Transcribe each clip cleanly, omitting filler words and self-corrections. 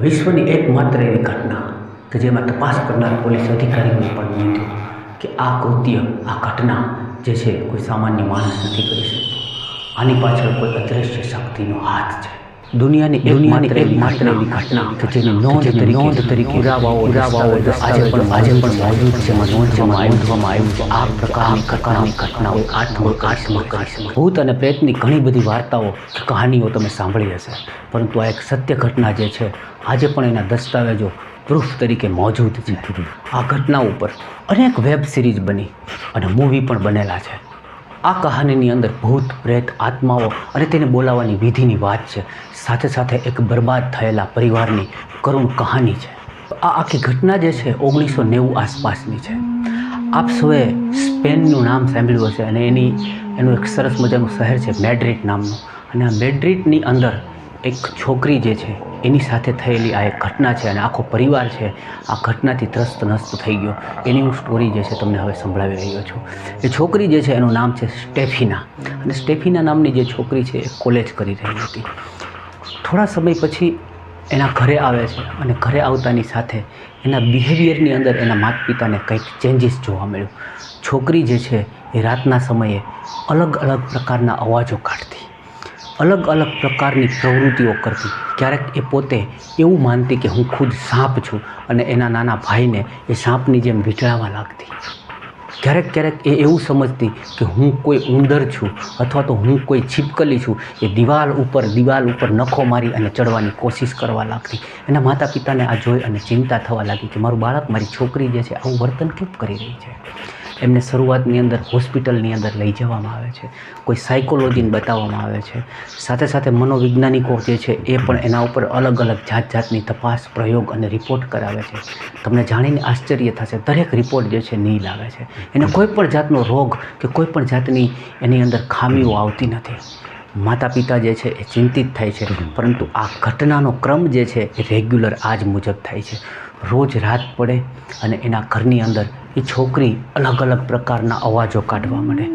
વિશ્વની એકમાત્ર એવી ઘટના કે જેમાં તપાસ કરનાર પોલીસ અધિકારીઓએ પણ નોંધ્યું કે આ કૃત્ય, આ ઘટના જે છે કોઈ સામાન્ય માણસ નથી કરી શકતો. આની પાછળ કોઈ અદૃશ્ય શક્તિનો હાથ છે. દુનિયાની એકમાત્ર એવી ઘટના કે જેની નોંધ તરીકે પુરાવાઓ આજે પણ મોજૂદ છે, નોંધવામાં આવ્યું છે. આ પ્રકારની ઘટનાઓ આત્મ કરી શકે. ભૂત અને પ્રેતની ઘણી બધી વાર્તાઓ કે કહાનીઓ તમે સાંભળી હશે, પરંતુ આ એક સત્ય ઘટના જે છે આજે પણ એના દસ્તાવેજો પ્રૂફ તરીકે મોજૂદ છે. આ ઘટના ઉપર અનેક વેબ સિરીઝ બની અને મૂવી પણ બનેલા છે. આ કહાનીની અંદર ભૂત, પ્રેત, આત્માઓ અને તેને બોલાવવાની વિધિની વાત છે. સાથે સાથે એક બરબાદ થયેલા પરિવારની કરુણ કહાની છે. આ આખી ઘટના જે છે 1990 આસપાસની છે. આપ સૌએ સ્પેનનું નામ સાંભળ્યું હશે અને એનું એક સરસ મજાનું શહેર છે મેડ્રિડ નામનું. અને આ મેડ્રિડની અંદર એક છોકરી જે છે એની સાથે થયેલી આ એક ઘટના છે અને આખો પરિવાર છે આ ઘટનાથી ત્રસ્ત નસ્ત થઈ ગયો. એની હું સ્ટોરી જે છે તમને હવે સંભળાવી રહ્યો છું. એ છોકરી જે છે એનું નામ છે સ્ટેફિના. અને સ્ટેફિના નામની જે છોકરી છે એ કોલેજ કરી રહી હતી. થોડા સમય પછી એના ઘરે આવે છે અને ઘરે આવતાની સાથે એના બિહેવિયરની અંદર એના માતા પિતાને કંઈક ચેન્જીસ જોવા મળ્યું. છોકરી જે છે એ રાતના સમયે અલગ અલગ પ્રકારના અવાજો કાઢતી, અલગ અલગ પ્રકારની પ્રવૃત્તિઓ કરતી. ક્યારેક એ પોતે એવું માનતી કે હું ખુદ સાપ છું અને એના નાના ભાઈને એ સાપની જેમ વીંટળાવા લાગતી. ક્યારેક એ એવું સમજતી કે હું કોઈ ઉંદર છું અથવા તો હું કોઈ છીપકલી છું. એ દિવાલ ઉપર નખો મારી અને ચડવાની કોશિશ કરવા લાગતી. એના માતા પિતાને આ જોઈ અને ચિંતા થવા લાગી કે મારું બાળક, મારી છોકરી જે છે આવું વર્તન કેમ કરી રહી છે. એમને શરૂઆતની અંદર હોસ્પિટલની અંદર લઈ જવામાં આવે છે, કોઈ સાયકોલોજીને બતાવવામાં આવે છે. સાથે સાથે મનોવૈજ્ઞાનિકો જે છે એ પણ એના ઉપર અલગ અલગ જાતની તપાસ, પ્રયોગ અને રિપોર્ટ કરાવે છે. તમને જાણીને આશ્ચર્ય થશે, દરેક રિપોર્ટ જે છે નીલ આવે છે. એને કોઈ પણ જાતનો રોગ કે કોઈ પણ જાતની એની અંદર ખામીઓ આવતી નથી. માતા પિતા જે છે એ ચિંતિત થાય છે, પરંતુ આ ઘટનાનો ક્રમ જે છે એ રેગ્યુલર આ જ મુજબ થાય છે. રોજ રાત પડે અને એના ઘરની અંદર એ છોકરી અલગ અલગ પ્રકારના અવાજો કાઢવા માંડે.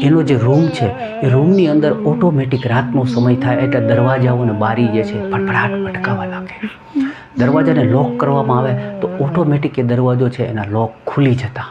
એનો જે રૂમ છે એ રૂમની અંદર ઓટોમેટિક રાતનો સમય થાય એટલે દરવાજાઓ અને બારી જે છે ફટફડાટ ભટકાવા લાગે. દરવાજાને લોક કરવામાં આવે તો ઓટોમેટિક એ દરવાજો છે એના લોક ખુલી જતા.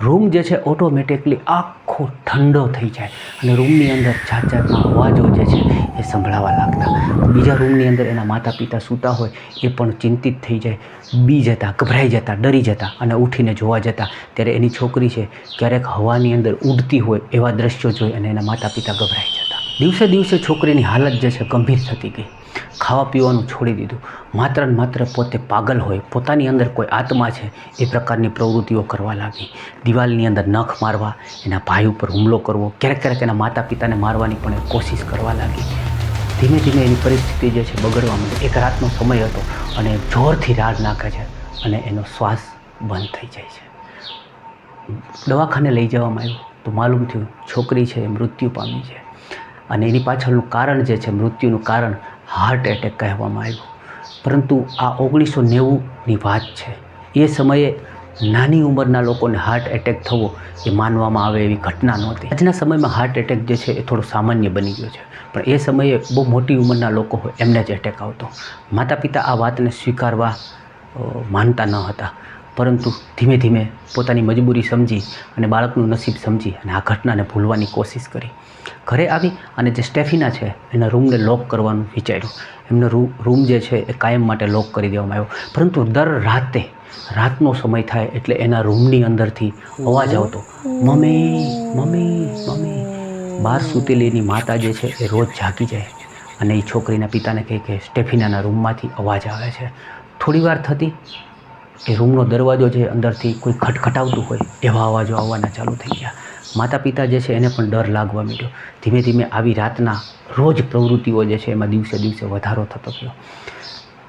રૂમ જે છે ઓટોમેટિકલી આખો ઠંડો થઈ જાય અને રૂમની અંદર જાતના અવાજો જે છે એ સંભળાવા લાગતા. બીજા રૂમની અંદર એના માતા પિતા સૂતા હોય એ પણ ચિંતિત થઈ જાય, બી જતા, ગભરાઈ જતા, ડરી જતા અને ઉઠીને જોવા જતા ત્યારે એની છોકરી છે ક્યારેક હવાની અંદર ઉડતી હોય એવા દ્રશ્યો જોઈ અને એના માતા પિતા ગભરાઈ જતા. દિવસે દિવસે છોકરીની હાલત જે છે ગંભીર થતી ગઈ. ખાવા પીવાનું છોડી દીધું. માત્ર ને માત્ર પોતે પાગલ હોય, પોતાની અંદર કોઈ આત્મા છે એ પ્રકારની પ્રવૃત્તિઓ કરવા લાગી. દિવાલની અંદર નખ મારવા, એના ભાઈ ઉપર હુમલો કરવો, ક્યારેક એના માતા પિતાને મારવાની પણ એ કોશિશ કરવા લાગી. ધીમે ધીમે એની પરિસ્થિતિ જે છે બગડવા માંડી. એક રાતનો સમય હતો અને જોરથી રાડ નાખે છે અને એનો શ્વાસ બંધ થઈ જાય છે. દવાખાને લઈ જવામાં આવ્યું તો માલુમ થયું છોકરી છે એ મૃત્યુ પામી છે અને એની પાછળનું કારણ જે છે, મૃત્યુનું કારણ હાર્ટ એટેક કહેવામાં આવ્યું. પરંતુ આ 1990ની વાત છે. એ સમયે નાની ઉંમરના લોકોને હાર્ટ એટેક થવો એ માનવામાં આવે એવી ઘટના નહોતી. આજના સમયમાં હાર્ટ એટેક જે છે એ થોડો સામાન્ય બની ગયો છે, પણ એ સમયે બહુ મોટી ઉંમરના લોકો હોય એમને જ એટેક આવતો. માતા પિતા આ વાતને સ્વીકારવા માનતા ન હતા, પરંતુ ધીમે ધીમે પોતાની મજબૂરી સમજી અને બાળકનું નસીબ સમજી અને આ ઘટનાને ભૂલવાની કોશિશ કરી. ઘરે આવી અને જે સ્ટેફિના છે એના રૂમને લોક કરવાનું વિચાર્યું. એમનો રૂમ જે છે એ કાયમ માટે લોક કરી દેવામાં આવ્યો. પરંતુ દર રાતનો સમય થાય એટલે એના રૂમની અંદરથી અવાજ આવતો, મમ્મી મમ્મી મમ્મી. બહાર સૂતેલી એની માતા જે છે એ રોજ જાગી જાય અને એ છોકરીના પિતાને કહે કે સ્ટેફિનાના રૂમમાંથી અવાજ આવે છે. થોડી વાર થતી એ રૂમનો દરવાજો જે અંદરથી કોઈ ખટખટાવતું હોય એવા અવાજો આવવાના ચાલુ થઈ ગયા. માતા પિતા જે છે એને પણ ડર લાગવા માંડ્યો. ધીમે ધીમે આવી રાતના રોજ પ્રવૃત્તિઓ જે છે એમાં દિવસે દિવસે વધારો થતો ગયો.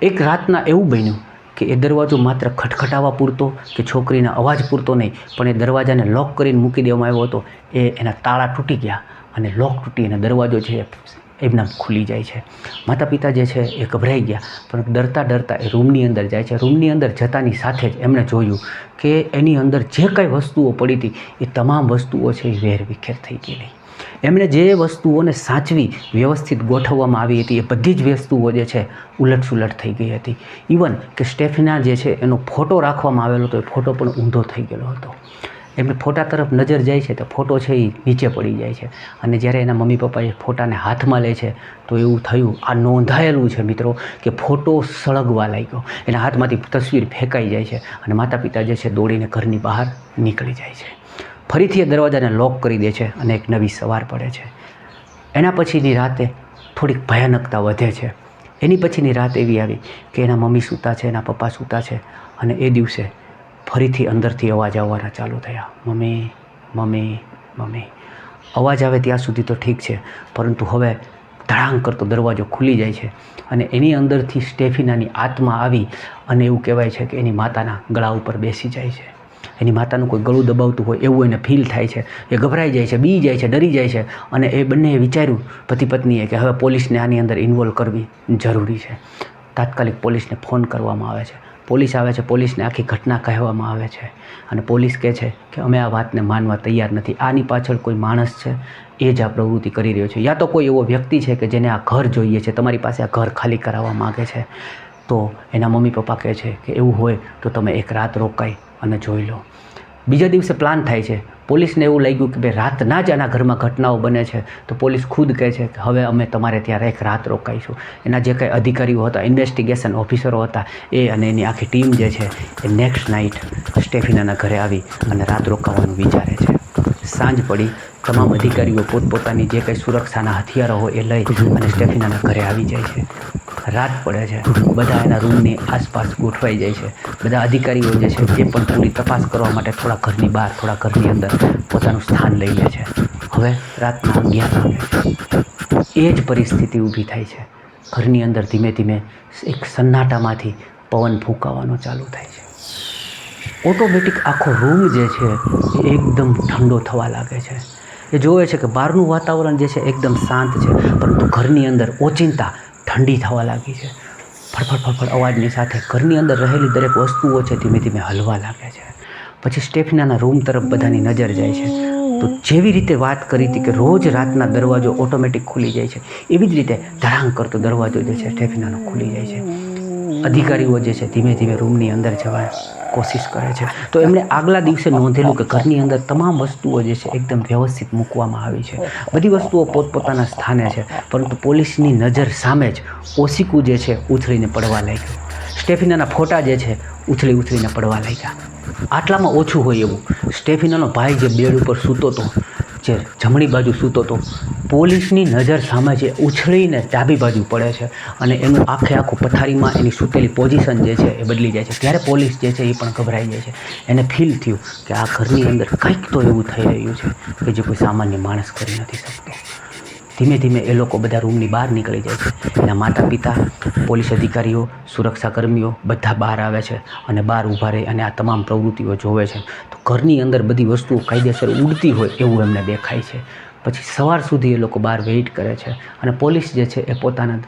એક રાતના એવું બન્યું કે એ દરવાજો માત્ર ખટખટાવવા પૂરતો કે છોકરીના અવાજ પૂરતો નહીં, પણ એ દરવાજાને લોક કરીને મૂકી દેવામાં આવ્યો હતો. એના તાળા તૂટી ગયા અને લોક તૂટી અને દરવાજો છે એમના ખુલી જાય છે. માતા પિતા જે છે એ ગભરાઈ ગયા, પણ ડરતા એ રૂમની અંદર જાય છે. રૂમની અંદર જતાની સાથે જ એમણે જોયું કે એની અંદર જે કાંઈ વસ્તુઓ પડી હતી એ તમામ વસ્તુઓ છે એ વેરવિખેર થઈ ગયેલી. એમણે જે વસ્તુઓને સાચવી વ્યવસ્થિત ગોઠવવામાં આવી હતી એ બધી જ વસ્તુઓ જે છે ઉલટસુલટ થઈ ગઈ હતી. ઇવન કે સ્ટેફીના જે છે એનો ફોટો રાખવામાં આવેલો હતો, એ ફોટો પણ ઊંધો થઈ ગયેલો હતો. એમને ફોટા તરફ નજર જાય છે તો ફોટો છે એ નીચે પડી જાય છે, અને જ્યારે એના મમ્મી પપ્પા એ ફોટાને હાથમાં લે છે તો એવું થયું, આ નોંધાયેલું છે મિત્રો, કે ફોટો સળગવા લાગ્યો, એના હાથમાંથી તસવીર ફેંકાઈ જાય છે અને માતા પિતા જે છે દોડીને ઘરની બહાર નીકળી જાય છે. ફરીથી એ દરવાજાને લોક કરી દે છે અને એક નવી સવાર પડે છે. એના પછીની રાતે થોડીક ભયાનકતા વધે છે. એની પછીની રાત એવી આવી કે એના મમ્મી સૂતા છે, એના પપ્પા સૂતા છે, અને એ દિવસે ફરીથી અંદરથી અવાજ આવવાના ચાલુ થયા, મમ્મી મમ્મી મમ્મી. અવાજ આવે ત્યાં સુધી તો ઠીક છે, પરંતુ હવે ધડાંગ કરતો દરવાજો ખુલી જાય છે અને એની અંદરથી સ્ટેફીનાની આત્મા આવી અને એવું કહેવાય છે કે એની માતાના ગળા ઉપર બેસી જાય છે. એની માતાનું કોઈ ગળું દબાવતું હોય એવું એને ફીલ થાય છે. એ ગભરાઈ જાય છે, બી જાય છે, ડરી જાય છે, અને એ બંનેએ વિચાર્યું પતિ પત્નીએ કે હવે પોલીસને આની અંદર ઇન્વોલ્વ કરવી જરૂરી છે. તાત્કાલિક પોલીસને ફોન કરવામાં આવે છે. પોલીસ આવે છે, પોલીસને આખી ઘટના કહેવામાં આવે છે અને પોલીસ કહે છે કે અમે આ વાતને માનવા તૈયાર નથી. આની પાછળ કોઈ માણસ છે, એ જ આ પ્રવૃત્તિ કરી રહ્યો છે, યા તો કોઈ એવો વ્યક્તિ છે કે જેને આ ઘર જોઈએ છે, તમારી પાસે આ ઘર ખાલી કરાવવા માગે છે. તો એના મમ્મી પપ્પા કહે છે કે એવું હોય તો તમે એક રાત રોકાઈ અને જોઈ લો. બીજા દિવસે પ્લાન થાય છે. પોલીસને એવું લાગ્યું કે ભાઈ રાતના જ આના ઘરમાં ઘટનાઓ બને છે, તો પોલીસ ખુદ કહે છે કે હવે અમે તમારે ત્યાં એક રાત રોકાઈશું. એના જે કંઈ અધિકારીઓ હતા, ઇન્વેસ્ટિગેશન ઓફિસરો હતા, એ અને એની આખી ટીમ જે છે એ નેક્સ્ટ નાઇટ સ્ટેફીનાના ઘરે આવી અને રાત રોકાવાનું વિચારે છે. સાંજ પડી, તમામ અધિકારીઓ પોતપોતાની જે કંઈ સુરક્ષાના હથિયારો હોય એ લઈ અને સ્ટેફીનાના ઘરે આવી જાય છે. રાત પડે છે, બધા એના રૂમની આસપાસ ગોઠવાઈ જાય છે. બધા અધિકારીઓ જે છે એ પણ પૂરી તપાસ કરવા માટે થોડા ઘરની બહાર, થોડા ઘરની અંદર પોતાનું સ્થાન લઈ લે છે. હવે રાતના 11 વાગે છે. એ જ પરિસ્થિતિ ઊભી થાય છે. ઘરની અંદર ધીમે ધીમે એક સન્નાટામાંથી પવન ફૂંકાવાનો ચાલુ થાય છે. ઓટોમેટિક આખો રૂમ જે છે એ એકદમ ઠંડો થવા લાગે છે. એ જોવે છે કે બહારનું વાતાવરણ જે છે એકદમ શાંત છે, પરંતુ ઘરની અંદર ઓચિંતા ઠંડી થવા લાગી છે. ફડફડ ફડફડ અવાજની સાથે ઘરની અંદર રહેલી દરેક વસ્તુઓ છે ધીમે ધીમે હલવા લાગે છે. પછી સ્ટેફીનાના રૂમ તરફ બધાની નજર જાય છે. તો જેવી રીતે વાત કરી હતી કે રોજ રાતના દરવાજો ઓટોમેટિક ખુલી જાય છે, એવી જ રીતે ધડાંગ કરતો દરવાજો જે છે સ્ટેફીનાનો ખુલી જાય છે. અધિકારીઓ જે છે ધીમે ધીમે રૂમની અંદર જવા કોશિશ કરે છે. તો એમણે આગલા દિવસે નોંધેલું કે ઘરની અંદર તમામ વસ્તુઓ જે છે એકદમ વ્યવસ્થિત મૂકવામાં આવી છે. બધી વસ્તુઓ પોતપોતાના સ્થાને છે, પરંતુ પોલીસની નજર સામે જ ઓશિકું જે છે ઉછળીને પડવા લાગ્યું. સ્ટેફીનાના ફોટા જે છે ઉછળીને પડવા લાગ્યા. આટલામાં ઓછું હોય એવું, સ્ટેફીનાનો ભાઈ જે બેડ ઉપર સૂતો હતો, જે જમણી બાજુ સૂતો હતો, પોલીસની નજર સામે જે ઉછળીને ડાબી બાજુ પડે છે અને એનું આખું પથારીમાં એની સૂતેલી પોઝિશન જે છે એ બદલી જાય છે. ત્યારે પોલીસ જે છે એ પણ ગભરાઈ જાય છે. એને ફીલ થયું કે આ ઘરની અંદર કંઈક તો એવું થઈ રહ્યું છે કે જે કોઈ સામાન્ય માણસ કરી નથી શકતો. ધીમે ધીમે એ લોકો બધા રૂમની બહાર નીકળી જાય છે. એના માતા પિતા, પોલીસ અધિકારીઓ, સુરક્ષાકર્મીઓ બધા બહાર આવે છે અને બહાર ઊભા રહી અને આ તમામ પ્રવૃત્તિઓ જોવે છે. તો ઘરની અંદર બધી વસ્તુઓ કાયદેસર ઉડતી હોય એવું એમને દેખાય છે. પછી સવાર સુધી એ લોકો બહાર વેઇટ કરે છે અને પોલીસ જે છે એ પોતાના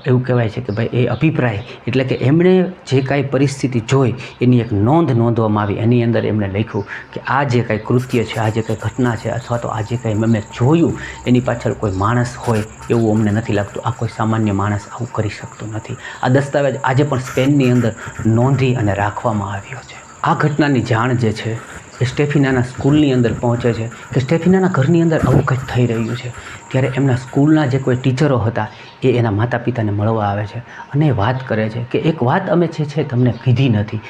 એવું કહેવાય છે કે ભાઈ એ અભિપ્રાય એટલે કે એમણે જે કાંઈ પરિસ્થિતિ જોઈ એની એક નોંધ નોંધવામાં આવી. એની અંદર એમણે લખ્યું કે આ જે કાંઈ કૃત્ય છે, આ જે કાંઈ ઘટના છે, અથવા તો આ જે કાંઈ મેં જોયું એની પાછળ કોઈ માણસ હોય એવું અમને નથી લાગતું. આ કોઈ સામાન્ય માણસ આવું કરી શકતો નથી. આ દસ્તાવેજ આજે પણ સ્પેનની અંદર નોંધી અને રાખવામાં આવ્યો છે. આ ઘટનાની જાણ જે છે એ સ્ટેફીનાના સ્કૂલની અંદર પહોંચે છે કે સ્ટેફીનાના ઘરની અંદર આવું કંઈક થઈ રહ્યું છે. ત્યારે એમના સ્કૂલના જે કોઈ ટીચરો હતા એ એના માતા પિતાને મળવા આવે છે અને એ વાત કરે છે કે એક વાત અમે જે છે તમને કીધી નથી.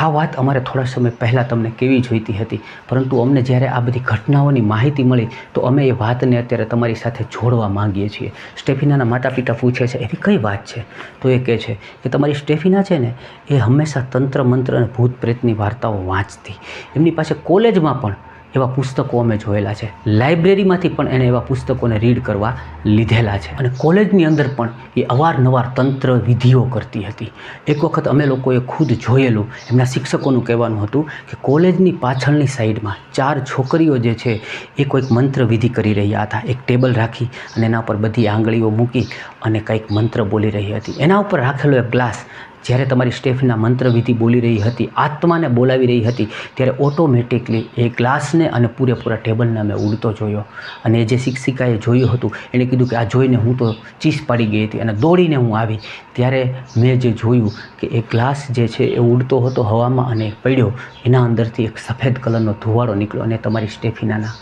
આ વાત અમારે થોડા સમય પહેલાં તમને કેવી જોઈતી હતી, પરંતુ અમને જ્યારે આ બધી ઘટનાઓની માહિતી મળી તો અમે એ વાતને અત્યારે તમારી સાથે જોડવા માંગીએ છીએ. સ્ટેફીનાના માતા પિતા પૂછે છે એવી કઈ વાત છે? તો એ કહે છે કે તમારી સ્ટેફીના છે ને એ હંમેશા તંત્ર મંત્ર અને ભૂત પ્રેતની વાર્તાઓ વાંચતી. એમની પાસે કોલેજમાં પણ એવા પુસ્તકો અમે જોયેલા છે, લાઇબ્રેરીમાંથી પણ એણે એવા પુસ્તકોને રીડ કરવા લીધેલા છે અને કોલેજની અંદર પણ એ અવારનવાર તંત્ર વિધિઓ કરતી હતી. એક વખત અમે લોકોએ ખુદ જોયેલું, એમના શિક્ષકોનું કહેવાનું હતું કે કોલેજની પાછળની સાઈડમાં 4 છોકરીઓ જે છે એ કોઈક મંત્ર વિધિ કરી રહ્યા હતા. એક ટેબલ રાખી અને એના ઉપર બધી આંગળીઓ મૂકી અને કંઈક મંત્ર બોલી રહી હતી. એના ઉપર રાખેલો એક ગ્લાસ જ્યારે તમારી સ્ટેફના મંત્રવિધિ બોલી રહી હતી, આત્માને બોલાવી રહી હતી, ત્યારે ઓટોમેટિકલી એ ગ્લાસને અને પૂરેપૂરા ટેબલને મેં ઉડતો જોયો. અને એ જે શિક્ષિકાએ જોયું હતું એણે કીધું કે આ જોઈને હું તો ચીસ પાડી ગઈ હતી અને દોડીને હું આવી. ત્યારે મેં જે જોયું કે એ ગ્લાસ જે છે એ ઉડતો હતો હવામાં અને પડ્યો, એના અંદરથી એક સફેદ કલરનો ધુવાળો નીકળ્યો અને તમારી સ્ટેફિનાના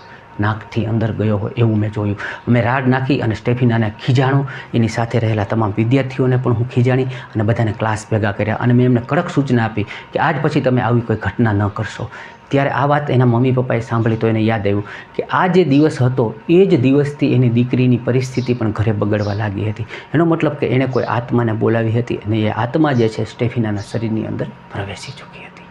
નાકથી અંદર ગયો હોય એવું મેં જોયું. મેં રાડ નાખી અને સ્ટેફિનાને ખીજાણું, એની સાથે રહેલા તમામ વિદ્યાર્થીઓને પણ હું ખીજાણી અને બધાને ક્લાસ ભેગા કર્યા અને મેં એમને કડક સૂચના આપી કે આજ પછી તમે આવી કોઈ ઘટના ન કરશો. ત્યારે આ વાત એના મમ્મી પપ્પાએ સાંભળી તો એને યાદ આવ્યું કે આ જે દિવસ હતો એ જ દિવસથી એની દીકરીની પરિસ્થિતિ પણ ઘરે બગડવા લાગી હતી. એનો મતલબ કે એણે કોઈ આત્માને બોલાવી હતી અને એ આત્મા જે છે સ્ટેફિનાના શરીરની અંદર પ્રવેશી ચૂકી હતી.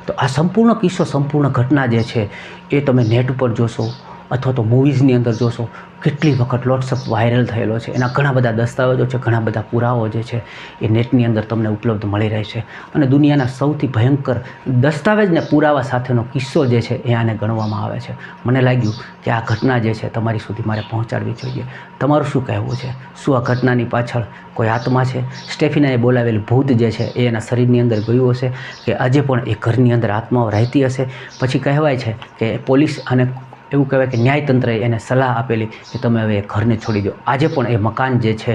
તો આ સંપૂર્ણ કિસ્સો, સંપૂર્ણ ઘટના જે છે એ તમે નેટ ઉપર જોશો અથવા તો મૂવીઝની અંદર જોશો, કેટલી વખત વોટ્સઅપ વાયરલ થયેલો છે. એના ઘણા બધા દસ્તાવેજો છે, ઘણા બધા પુરાવો જે છે એ નેટની અંદર તમને ઉપલબ્ધ મળી રહે છે. અને દુનિયાના સૌથી ભયંકર દસ્તાવેજને પુરાવા સાથેનો કિસ્સો જે છે એ આને ગણવામાં આવે છે. મને લાગ્યું કે આ ઘટના જે છે તમારી સુધી મારે પહોંચાડવી જોઈએ. તમારું શું કહેવું છે? શું આ ઘટનાની પાછળ કોઈ આત્મા છે? સ્ટેફિનાએ બોલાવેલ ભૂત જે છે એ એના શરીરની અંદર ગયું હશે કે આજે પણ એ ઘરની અંદર આત્માઓ રહેતી હશે? પછી કહેવાય છે કે પોલીસ અને એવું કહેવાય કે ન્યાયતંત્રએ એને સલાહ આપેલી કે તમે હવે એ ઘરને છોડી દો. આજે પણ એ મકાન જે છે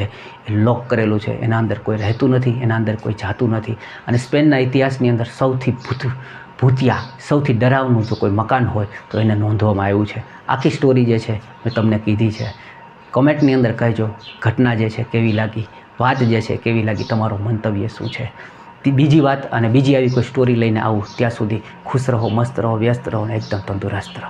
એ લોક કરેલું છે, એના અંદર કોઈ રહેતું નથી, એના અંદર કોઈ જાતું નથી. અને સ્પેનના ઇતિહાસની અંદર સૌથી ભૂતિયા, સૌથી ડરાવનું જો કોઈ મકાન હોય તો એને નોંધવામાં આવ્યું છે. આખી સ્ટોરી જે છે મેં તમને કીધી છે. કમેન્ટની અંદર કહેજો ઘટના જે છે કેવી લાગી, વાત જે છે કેવી લાગી, તમારું મંતવ્ય શું છે. બીજી વાત અને બીજી આવી કોઈ સ્ટોરી લઈને આવું. ત્યાં સુધી ખુશ રહો, મસ્ત રહો, વ્યસ્ત રહો અને એકદમ તંદુરસ્ત રહો.